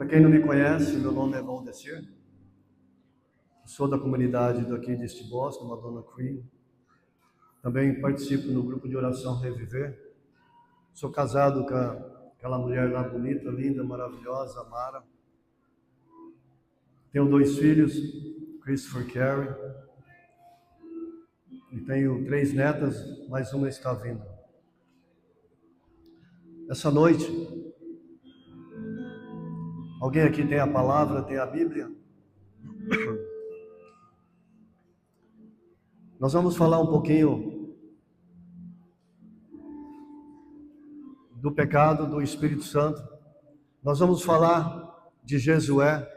Para quem não me conhece, meu nome é Valdecir. Sou da comunidade daqui de Estibós, Madonna Queen. Também participo no grupo de oração Reviver. Sou casado com aquela mulher lá bonita, linda, maravilhosa, Mara. Tenho 2 filhos, Christopher e Carrie. E tenho 3 netas, mais uma está vindo. Essa noite, alguém aqui tem a palavra, tem a Bíblia? Nós vamos falar um pouquinho do pecado do Espírito Santo. Nós vamos falar de Josué.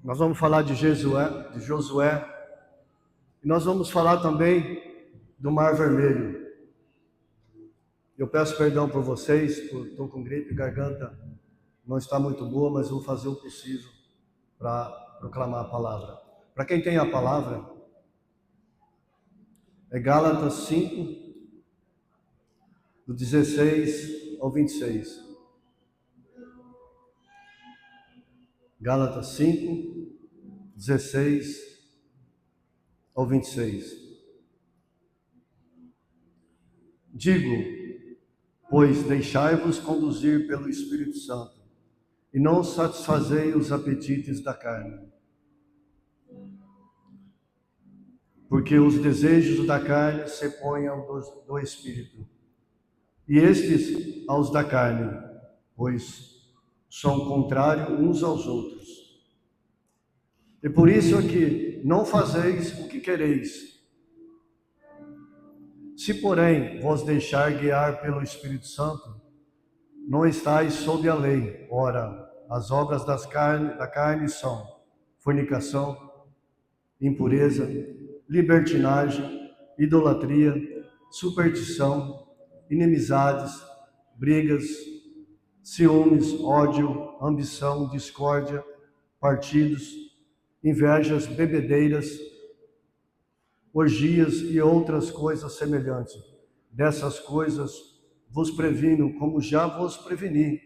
Nós vamos falar de Josué. E nós vamos falar também do Mar Vermelho. Eu peço perdão por vocês, estou com gripe, garganta não está muito boa, mas vou fazer o possível para proclamar a palavra. Para quem tem a palavra, é Gálatas 5, do 16 ao 26. Gálatas 5, 16 ao 26. Digo, pois deixai-vos conduzir pelo Espírito Santo, e não satisfazei os apetites da carne. Porque os desejos da carne se põem do Espírito, e estes aos da carne, pois são contrários uns aos outros. E por isso é que não fazeis o que quereis. Se, porém, vos deixar guiar pelo Espírito Santo, não estáis sob a lei. Ora, as obras da carne são fornicação, impureza, libertinagem, idolatria, superstição, inimizades, brigas, ciúmes, ódio, ambição, discórdia, partidos, invejas, bebedeiras, orgias e outras coisas semelhantes. Dessas coisas vos previno, como já vos preveni.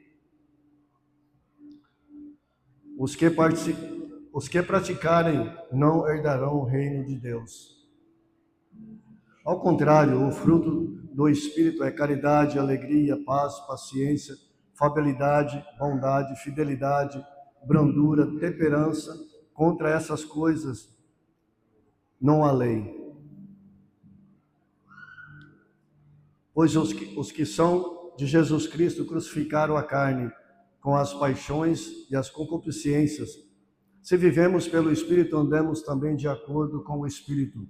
Os que praticarem não herdarão o reino de Deus. Ao contrário, o fruto do Espírito é caridade, alegria, paz, paciência, afabilidade, bondade, fidelidade, brandura, temperança. Contra essas coisas não há lei. Pois os que são de Jesus Cristo crucificaram a carne com as paixões e as concupiscências. Se vivemos pelo Espírito, andemos também de acordo com o Espírito.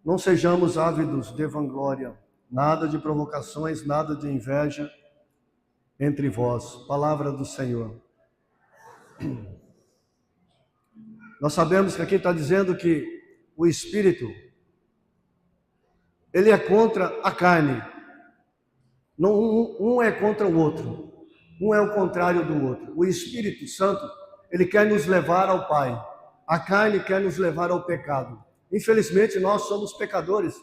Não sejamos ávidos de vanglória, nada de provocações, nada de inveja entre vós. Palavra do Senhor. Nós sabemos que aqui está dizendo que o Espírito, ele é contra a carne. Não, um é contra o outro. Um é o contrário do outro. O Espírito Santo, ele quer nos levar ao Pai. A carne quer nos levar ao pecado. Infelizmente, nós somos pecadores.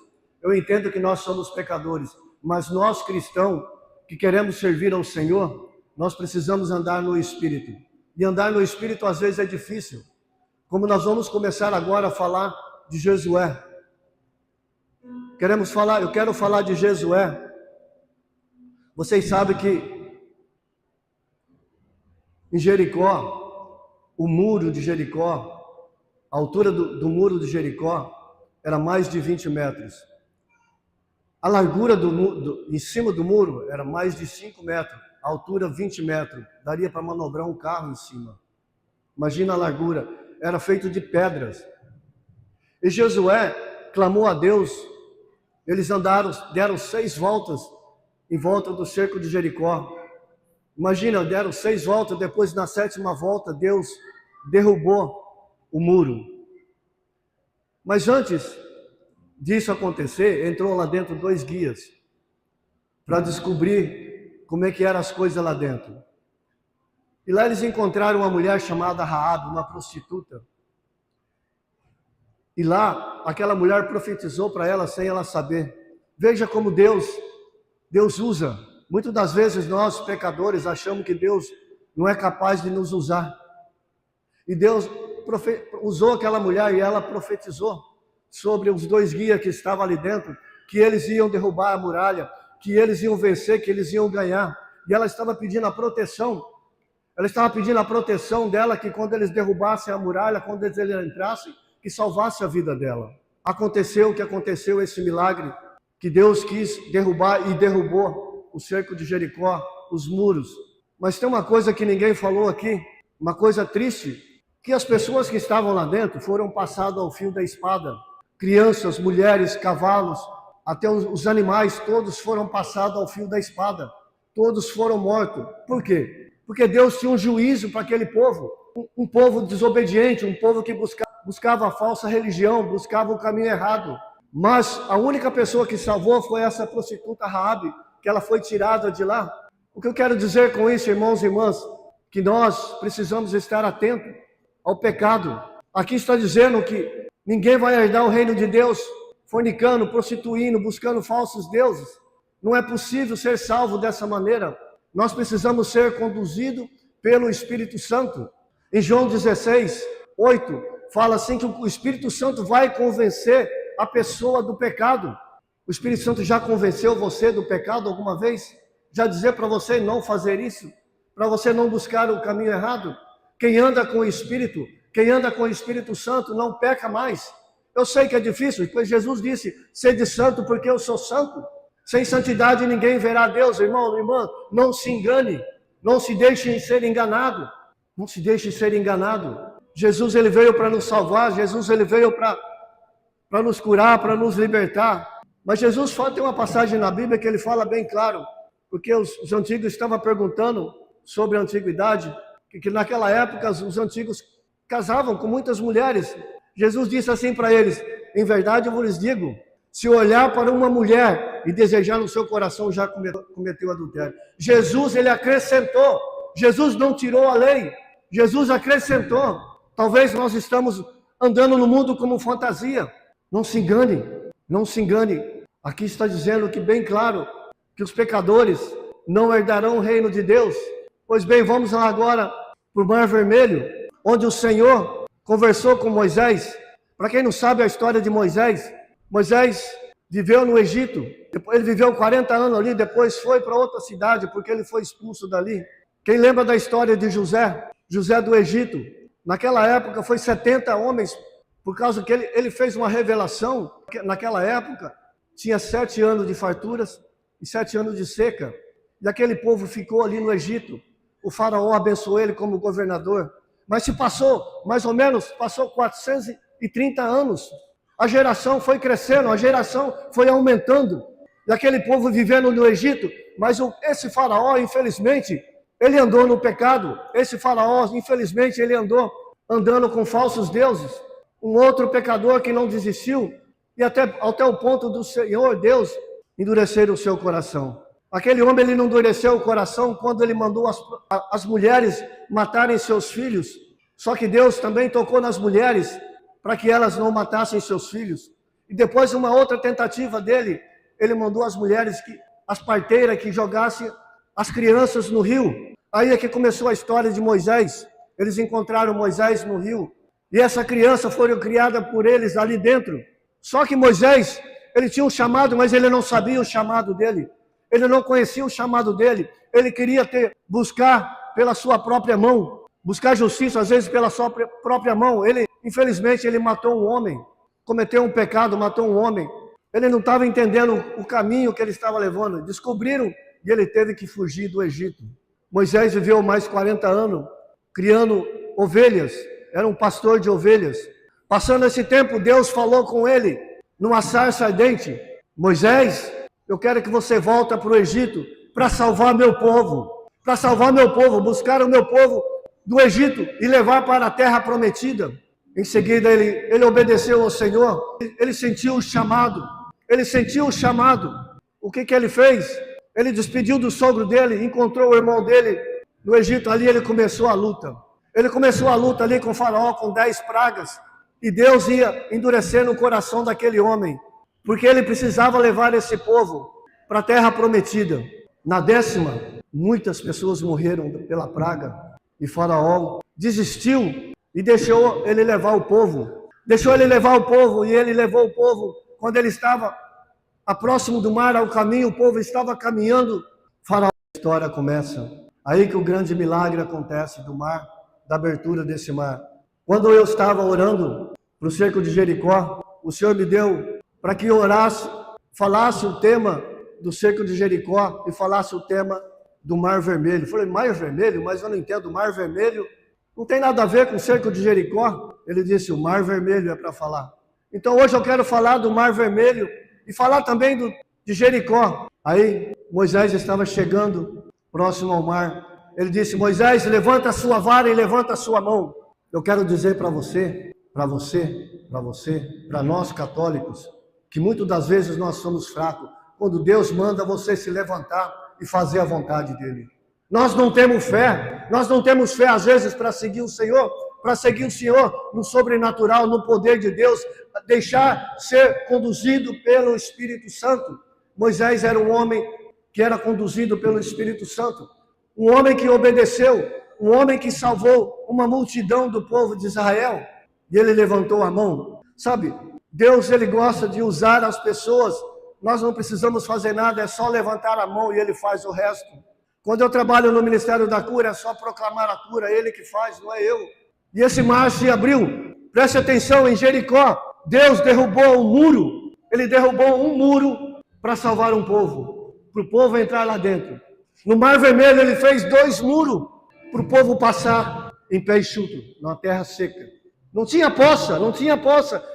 Eu entendo que nós somos pecadores. Mas nós, cristãos, que queremos servir ao Senhor, nós precisamos andar no Espírito. E andar no Espírito, às vezes, é difícil. Como nós vamos começar agora a falar de Josué. Eu quero falar de Josué. Vocês sabem que em Jericó, o muro de Jericó, a altura do muro de Jericó era mais de 20 metros. A largura em cima do muro era mais de 5 metros, a altura 20 metros. Daria para manobrar um carro em cima. Imagina a largura, era feito de pedras. E Josué clamou a Deus, eles deram 6 voltas em volta do cerco de Jericó. Imagina, deram 6 voltas, depois na 7ª volta Deus derrubou o muro. Mas antes disso acontecer, entrou lá dentro 2 guias para descobrir como é que eram as coisas lá dentro. E lá eles encontraram uma mulher chamada Raabe, uma prostituta. E lá, aquela mulher profetizou para ela sem ela saber. Veja como Deus usa. Muitas das vezes nós, pecadores, achamos que Deus não é capaz de nos usar. E Deus usou aquela mulher e ela profetizou sobre os 2 guias que estavam ali dentro, que eles iam derrubar a muralha, que eles iam vencer, que eles iam ganhar. E ela estava pedindo a proteção. Ela estava pedindo a proteção dela, que quando eles derrubassem a muralha, quando eles entrassem, que salvasse a vida dela. Aconteceu o que aconteceu, esse milagre, que Deus quis derrubar e derrubou o cerco de Jericó, os muros. Mas tem uma coisa que ninguém falou aqui, uma coisa triste, que as pessoas que estavam lá dentro foram passadas ao fio da espada. Crianças, mulheres, cavalos, até os animais, todos foram passados ao fio da espada. Todos foram mortos. Por quê? Porque Deus tinha um juízo para aquele povo. Um povo desobediente, um povo que buscava a falsa religião, buscava o caminho errado. Mas a única pessoa que salvou foi essa prostituta Raabe, que ela foi tirada de lá. O que eu quero dizer com isso, irmãos e irmãs, que nós precisamos estar atentos ao pecado. Aqui está dizendo que ninguém vai herdar o reino de Deus fornicando, prostituindo, buscando falsos deuses. Não é possível ser salvo dessa maneira. Nós precisamos ser conduzidos pelo Espírito Santo. Em João 16, 8, fala assim que o Espírito Santo vai convencer a pessoa do pecado. O Espírito Santo já convenceu você do pecado alguma vez? Já dizer para você não fazer isso? Para você não buscar o caminho errado? Quem anda com o Espírito, quem anda com o Espírito Santo não peca mais. Eu sei que é difícil, pois Jesus disse, sede santo porque eu sou santo. Sem santidade ninguém verá Deus, irmão, irmã. Não se engane, não se deixe ser enganado. Não se deixe ser enganado. Jesus, ele veio para nos salvar, Jesus, ele veio para nos curar, para nos libertar. Mas Jesus tem uma passagem na Bíblia que ele fala bem claro, porque os antigos estavam perguntando sobre a antiguidade, que naquela época os antigos casavam com muitas mulheres. Jesus disse assim para eles, em verdade eu vos digo, se olhar para uma mulher e desejar no seu coração, já cometeu adultério. Jesus, ele acrescentou, Jesus não tirou a lei, Jesus acrescentou. Talvez nós estamos andando no mundo como fantasia. Não se engane, não se engane. Aqui está dizendo que bem claro, que os pecadores não herdarão o reino de Deus. Pois bem, vamos lá agora para o Mar Vermelho, onde o Senhor conversou com Moisés. Para quem não sabe a história de Moisés, Moisés viveu no Egito, ele viveu 40 anos ali, depois foi para outra cidade, porque ele foi expulso dali. Quem lembra da história de José? José do Egito, naquela época foi 70 homens, por causa que ele fez uma revelação, que naquela época tinha 7 anos de farturas e 7 anos de seca, e aquele povo ficou ali no Egito. O faraó abençoou ele como governador, mas se passou, mais ou menos, passou 430 anos, a geração foi crescendo, a geração foi aumentando, e aquele povo vivendo no Egito, mas esse faraó, infelizmente, ele andou no pecado, esse faraó, infelizmente, ele andando com falsos deuses, um outro pecador que não desistiu, e até o ponto do Senhor Deus endurecer o seu coração. Aquele homem, ele não endureceu o coração quando ele mandou as mulheres matarem seus filhos, só que Deus também tocou nas mulheres para que elas não matassem seus filhos. E depois, uma outra tentativa dele, ele mandou as mulheres, as parteiras, que jogassem as crianças no rio. Aí é que começou a história de Moisés. Eles encontraram Moisés no rio, e essa criança foi criada por eles ali dentro. Só que Moisés, ele tinha um chamado, mas ele não sabia o chamado dele. Ele não conhecia o chamado dele. Ele queria buscar pela sua própria mão, buscar justiça, às vezes pela sua própria mão. Infelizmente, ele matou um homem, cometeu um pecado, matou um homem. Ele não estava entendendo o caminho que ele estava levando. Descobriram e ele teve que fugir do Egito. Moisés viveu mais 40 anos criando ovelhas, era um pastor de ovelhas. Passando esse tempo, Deus falou com ele numa sarça ardente: Moisés, eu quero que você volte para o Egito para salvar meu povo. Para salvar meu povo, buscar o meu povo do Egito e levar para a terra prometida. Em seguida, ele obedeceu ao Senhor. Ele sentiu o chamado. Ele sentiu o chamado. O que ele fez? Ele despediu do sogro dele, encontrou o irmão dele no Egito. Ali ele começou a luta. Ele começou a luta ali com o faraó, com 10 pragas. E Deus ia endurecendo o coração daquele homem, porque ele precisava levar esse povo para a terra prometida. Na 10ª, muitas pessoas morreram pela praga e Faraó desistiu e deixou ele levar o povo. Deixou ele levar o povo e ele levou o povo. Quando ele estava próximo do mar, ao caminho, o povo estava caminhando. Faraó, a história começa. Aí que o grande milagre acontece do mar, da abertura desse mar. Quando eu estava orando para o cerco de Jericó, o Senhor me deu para que eu orasse, falasse o tema do cerco de Jericó e falasse o tema do Mar Vermelho. Eu falei, Mar Vermelho? Mas eu não entendo, Mar Vermelho não tem nada a ver com o cerco de Jericó. Ele disse, o Mar Vermelho é para falar. Então hoje eu quero falar do Mar Vermelho e falar também de Jericó. Aí Moisés estava chegando próximo ao mar. Ele disse, Moisés, levanta a sua vara e levanta a sua mão. Eu quero dizer para você, para nós católicos, que muitas das vezes nós somos fracos, quando Deus manda você se levantar e fazer a vontade dele. Nós não temos fé às vezes para seguir o Senhor, no sobrenatural, no poder de Deus, deixar ser conduzido pelo Espírito Santo. Moisés era um homem que era conduzido pelo Espírito Santo, um homem que obedeceu, um homem que salvou uma multidão do povo de Israel, e ele levantou a mão. Sabe, Deus, ele gosta de usar as pessoas. Nós não precisamos fazer nada, é só levantar a mão e ele faz o resto. Quando eu trabalho no Ministério da Cura, é só proclamar a cura, ele que faz, não é eu. E esse mar se abriu. Preste atenção, em Jericó, Deus derrubou um muro. Ele derrubou um muro para salvar um povo, para o povo entrar lá dentro. No Mar Vermelho, ele fez 2 muros para o povo passar em pé enxuto, numa terra seca. Não tinha poça,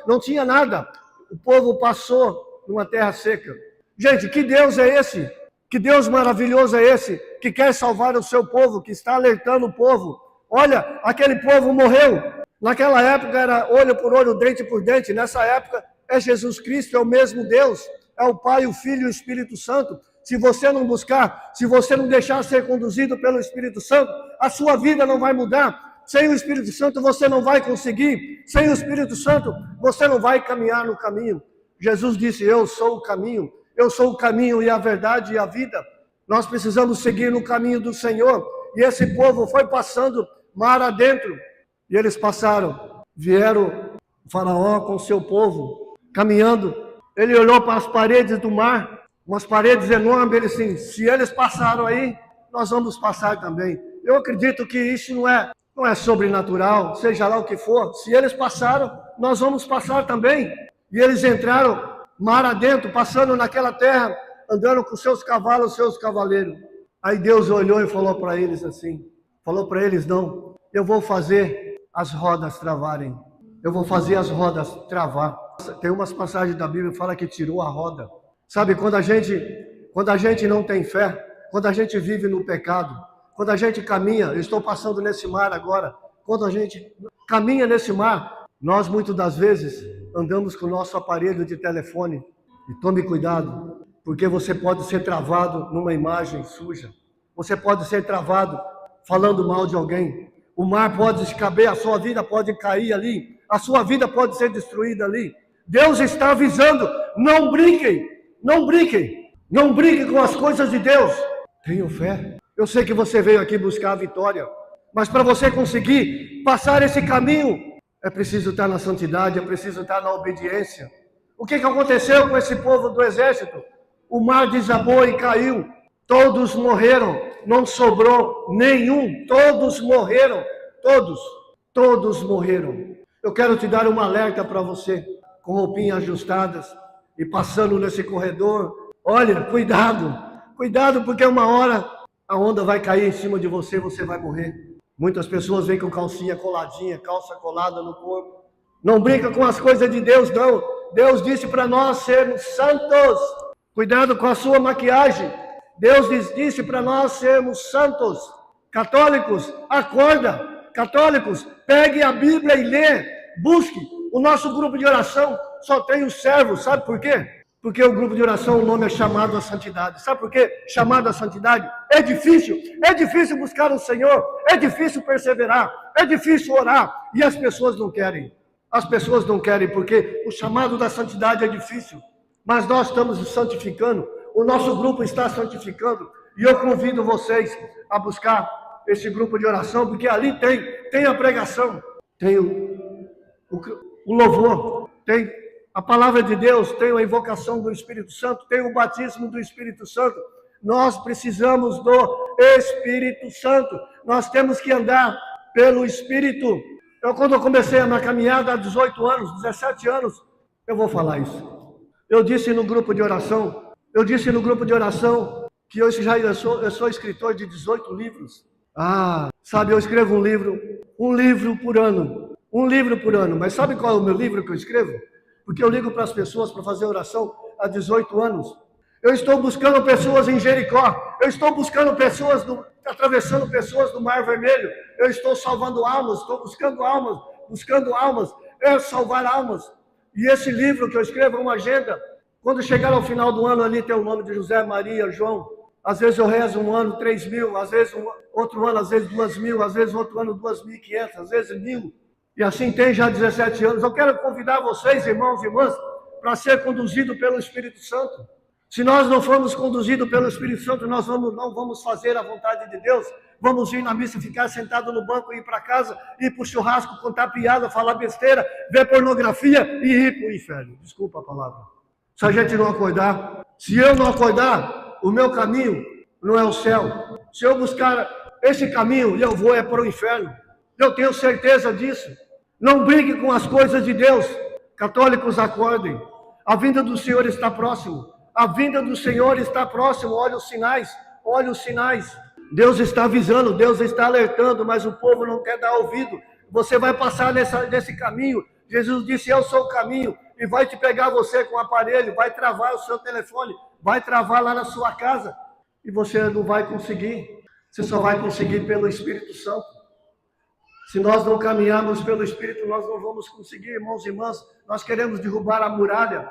não tinha nada. O povo passou numa terra seca. Gente, que Deus é esse? Que Deus maravilhoso é esse? Que quer salvar o seu povo, que está alertando o povo. Olha, aquele povo morreu. Naquela época era olho por olho, dente por dente. Nessa época é Jesus Cristo, é o mesmo Deus. É o Pai, o Filho e o Espírito Santo. Se você não buscar, se você não deixar ser conduzido pelo Espírito Santo, a sua vida não vai mudar. Sem o Espírito Santo você não vai conseguir. Sem o Espírito Santo você não vai caminhar no caminho. Jesus disse, eu sou o caminho e a verdade e a vida. Nós precisamos seguir no caminho do Senhor. E esse povo foi passando mar adentro. E eles passaram. Vieram o Faraó com o seu povo, caminhando. Ele olhou para as paredes do mar, umas paredes enormes. Ele disse, se eles passaram aí, nós vamos passar também. Eu acredito que isso não é sobrenatural, seja lá o que for. Se eles passaram, nós vamos passar também. E eles entraram mar adentro, passando naquela terra, andando com seus cavalos, seus cavaleiros. Aí Deus olhou e falou para eles assim, não, eu vou fazer as rodas travarem. Eu vou fazer as rodas travar. Tem umas passagens da Bíblia que fala que tirou a roda. Sabe, quando a gente não tem fé, quando a gente vive no pecado, quando a gente caminha, eu estou passando nesse mar agora, quando a gente caminha nesse mar, nós muitas das vezes andamos com o nosso aparelho de telefone. E tome cuidado, porque você pode ser travado numa imagem suja. Você pode ser travado falando mal de alguém. O mar pode escaber, a sua vida pode cair ali. A sua vida pode ser destruída ali. Deus está avisando, não brinquem com as coisas de Deus. Tenham fé. Eu sei que você veio aqui buscar a vitória, mas para você conseguir passar esse caminho, é preciso estar na santidade, é preciso estar na obediência. O que aconteceu com esse povo do exército? O mar desabou e caiu. Todos morreram, não sobrou nenhum. Todos morreram, todos morreram. Eu quero te dar um alerta para você, com roupinhas ajustadas e passando nesse corredor. Olha, cuidado, porque uma hora a onda vai cair em cima de você e você vai morrer. Muitas pessoas vêm com calcinha coladinha, calça colada no corpo. Não brinca com as coisas de Deus, não. Deus disse para nós sermos santos. Cuidado com a sua maquiagem. Deus disse para nós sermos santos. Católicos, acorda. Católicos, pegue a Bíblia e lê. Busque. O nosso grupo de oração só tem os servos. Sabe por quê? Porque o grupo de oração, o nome é chamado à santidade. Sabe por quê? Chamado à santidade. É difícil buscar o Senhor. É difícil perseverar. É difícil orar. E as pessoas não querem. As pessoas não querem porque o chamado da santidade é difícil. Mas nós estamos santificando, o nosso grupo está santificando, e eu convido vocês a buscar esse grupo de oração, porque ali tem a pregação, tem o louvor, tem a palavra de Deus, tem a invocação do Espírito Santo, tem o batismo do Espírito Santo. Nós precisamos do Espírito Santo, nós temos que andar pelo Espírito. Quando eu comecei a minha caminhada há 18 anos, 17 anos, eu vou falar isso. Eu disse no grupo de oração que eu sou escritor de 18 livros. Sabe, eu escrevo um livro por ano. Mas sabe qual é o meu livro que eu escrevo? Porque eu ligo para as pessoas para fazer oração há 18 anos. Eu estou buscando pessoas em Jericó. Eu estou buscando pessoas, atravessando pessoas do Mar Vermelho. Eu estou salvando almas, estou buscando almas, salvar almas. E esse livro que eu escrevo é uma agenda. Quando chegar ao final do ano ali tem o nome de José, Maria, João. Às vezes eu rezo um ano 3.000, às vezes outro ano, às vezes 2.000, às vezes outro ano 2.500, às vezes 1.000. E assim tem já 17 anos. Eu quero convidar vocês, irmãos e irmãs, para ser conduzido pelo Espírito Santo. Se nós não formos conduzidos pelo Espírito Santo, nós não vamos fazer a vontade de Deus. Vamos ir na missa, ficar sentado no banco, ir para casa, ir para o churrasco, contar piada, falar besteira, ver pornografia e ir para o inferno. Desculpa a palavra. Se a gente não acordar, se eu não acordar, o meu caminho não é o céu. Se eu buscar esse caminho, eu vou para o inferno. Eu tenho certeza disso. Não brigue com as coisas de Deus. Católicos, acordem. A vinda do Senhor está próximo. A vinda do Senhor está próximo. Olha os sinais. Deus está avisando, Deus está alertando, mas o povo não quer dar ouvido. Você vai passar nesse caminho. Jesus disse, eu sou o caminho. E vai te pegar você com o aparelho, vai travar o seu telefone, vai travar lá na sua casa. E você não vai conseguir. Você só vai conseguir pelo Espírito Santo. Se nós não caminharmos pelo Espírito, nós não vamos conseguir, irmãos e irmãs. Nós queremos derrubar a muralha.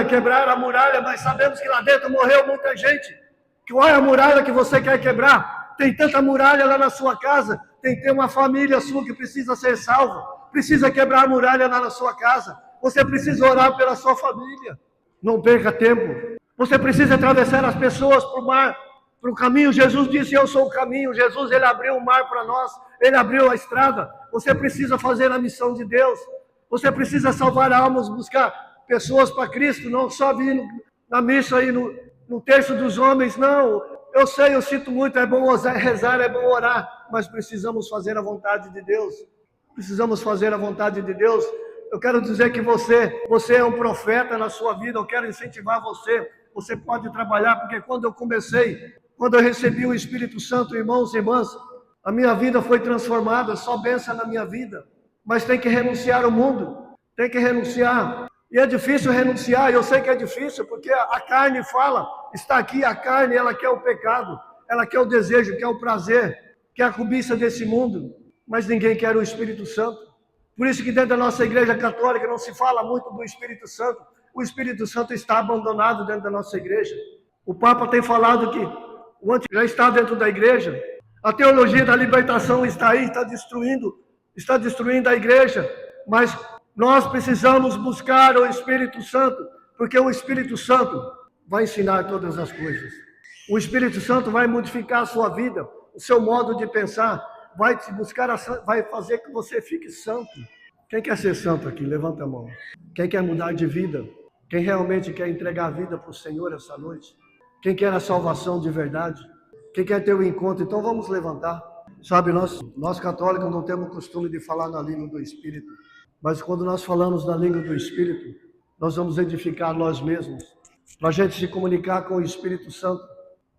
Quebrar a muralha, mas sabemos que lá dentro morreu muita gente. Qual é a muralha que você quer quebrar? Tem tanta muralha lá na sua casa. Tem que ter uma família sua que precisa ser salva. Precisa quebrar a muralha lá na sua casa. Você precisa orar pela sua família. Não perca tempo. Você precisa atravessar as pessoas para o mar, para o caminho. Jesus disse, eu sou o caminho. Jesus, ele abriu o mar para nós. Ele abriu a estrada. Você precisa fazer a missão de Deus. Você precisa salvar almas, buscar pessoas para Cristo, não só vir na missa aí no terço dos homens, não. Eu sei, eu sinto muito, é bom rezar, é bom orar, mas precisamos fazer a vontade de Deus. Eu quero dizer que você é um profeta na sua vida, eu quero incentivar você. Você pode trabalhar, porque quando eu recebi o Espírito Santo, irmãos e irmãs, a minha vida foi transformada, só bênção na minha vida. Mas tem que renunciar ao mundo, tem que renunciar. E é difícil renunciar, eu sei que é difícil, porque a carne fala, está aqui a carne, ela quer o pecado, ela quer o desejo, quer o prazer, quer a cobiça desse mundo, mas ninguém quer o Espírito Santo. Por isso que dentro da nossa igreja católica não se fala muito do Espírito Santo. O Espírito Santo está abandonado dentro da nossa igreja. O Papa tem falado que o anticristo já está dentro da igreja. A teologia da libertação está aí, está destruindo a igreja, mas nós precisamos buscar o Espírito Santo, porque o Espírito Santo vai ensinar todas as coisas. O Espírito Santo vai modificar a sua vida, o seu modo de pensar, vai fazer que você fique santo. Quem quer ser santo aqui? Levanta a mão. Quem quer mudar de vida? Quem realmente quer entregar a vida para o Senhor essa noite? Quem quer a salvação de verdade? Quem quer ter o encontro? Então vamos levantar. Sabe, nós católicos não temos o costume de falar na língua do Espírito. Mas quando nós falamos na língua do Espírito, nós vamos edificar nós mesmos. Para a gente se comunicar com o Espírito Santo,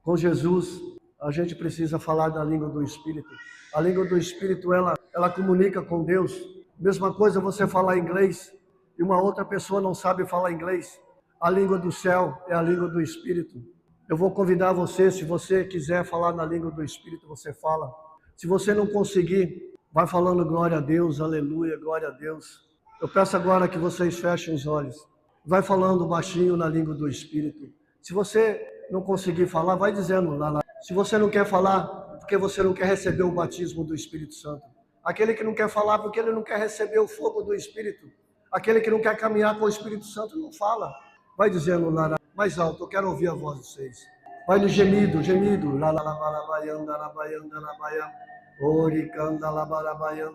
com Jesus, a gente precisa falar da língua do Espírito. A língua do Espírito, ela comunica com Deus. Mesma coisa você falar inglês e uma outra pessoa não sabe falar inglês. A língua do céu é a língua do Espírito. Eu vou convidar você, se você quiser falar na língua do Espírito, você fala. Se você não conseguir, vai falando glória a Deus, aleluia, glória a Deus. Eu peço agora que vocês fechem os olhos. Vai falando baixinho na língua do Espírito. Se você não conseguir falar, vai dizendo lá. Se você não quer falar, porque você não quer receber o batismo do Espírito Santo. Aquele que não quer falar porque ele não quer receber o fogo do Espírito. Aquele que não quer caminhar com o Espírito Santo não fala. Vai dizendo lá mais alto, eu quero ouvir a voz de vocês. Vai no gemido, gemido.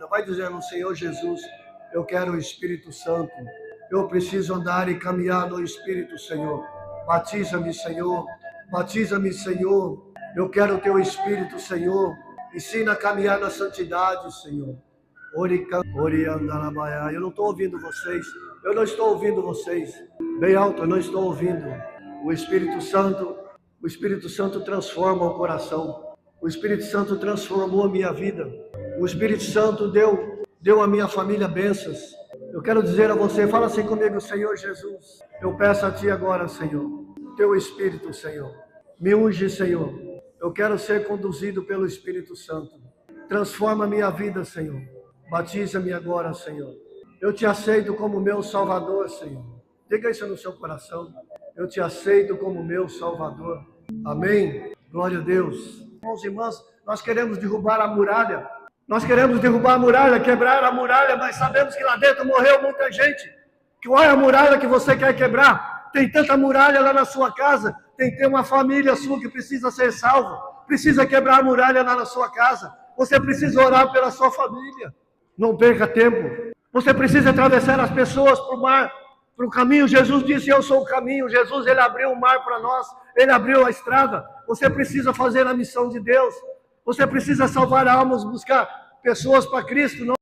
Vai dizendo, Senhor Jesus, eu quero o Espírito Santo. Eu preciso andar e caminhar no Espírito, Senhor. Batiza-me, Senhor. Batiza-me, Senhor. Eu quero o teu Espírito, Senhor. Ensina a caminhar na santidade, Senhor. Eu não estou ouvindo vocês. Eu não estou ouvindo vocês. Bem alto, eu não estou ouvindo. O Espírito Santo transforma o coração. O Espírito Santo transformou a minha vida. O Espírito Santo deu à minha família bênçãos. Eu quero dizer a você, fala assim comigo, Senhor Jesus. Eu peço a Ti agora, Senhor, Teu Espírito, Senhor. Me unge, Senhor. Eu quero ser conduzido pelo Espírito Santo. Transforma a minha vida, Senhor. Batiza-me agora, Senhor. Eu Te aceito como meu Salvador, Senhor. Diga isso no seu coração. Eu Te aceito como meu Salvador. Amém? Glória a Deus. Irmãos e irmãs, nós queremos derrubar a muralha. Nós queremos derrubar a muralha, quebrar a muralha, mas sabemos que lá dentro morreu muita gente. Qual é a muralha que você quer quebrar? Tem tanta muralha lá na sua casa. Tem uma família sua que precisa ser salva. Precisa quebrar a muralha lá na sua casa. Você precisa orar pela sua família. Não perca tempo. Você precisa atravessar as pessoas para o mar, para o caminho. Jesus disse, eu sou o caminho. Jesus, Ele abriu o mar para nós. Ele abriu a estrada. Você precisa fazer a missão de Deus. Você precisa salvar almas, buscar pessoas para Cristo. Não